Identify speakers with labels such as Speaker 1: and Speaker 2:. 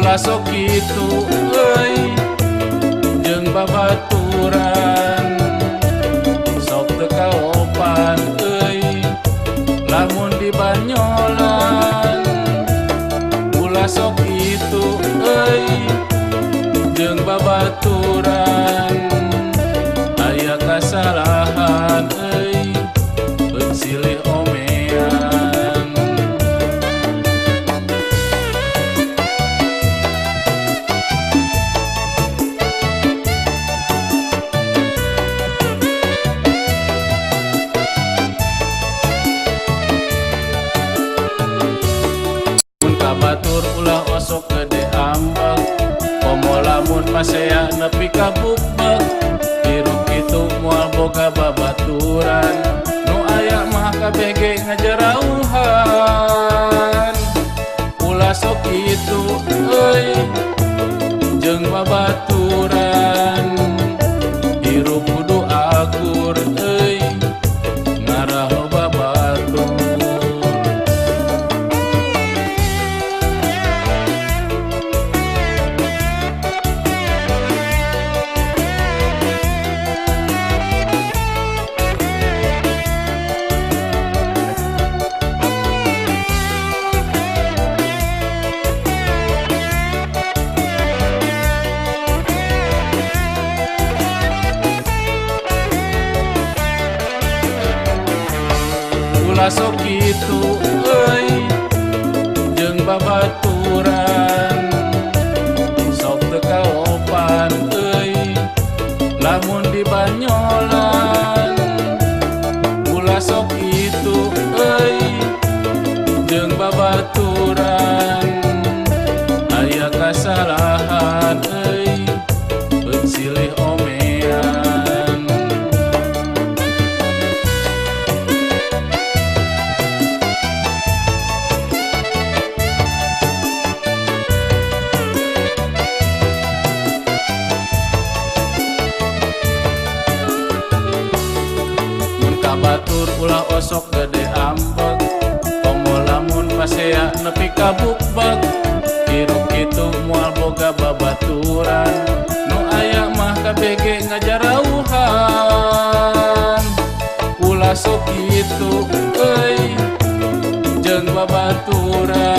Speaker 1: ulah sok kitu euy jeung babaturan sok teu kaopan euy lamun di banyolan ulah sok kitu euy jeung babaturan aya kasalahan euy beuk silih omean. Mun kabatur ulah osok gede ambek komo lamun pasea nepi ka bukbek hirup kitu moal boga babaturan nu aya mah kabeh ge ngajarauhan ulah sok kitu euy jeung babaturan hirup kudu akur euy ngarah loba batur. Ulah sok kitu euy jeung babaturan sok teu kaopan euy lamun di banyolan ulah sok kitu euy jeung babaturan aya kasalahan euy beuk silih omean. Batur ulah osok gede ambek komo lamun pasea nepi ka bukbek hirup kitu moal boga babaturan nu aya mah kabeh ge ngajarauhan ulah sok kitu euy jeung babaturan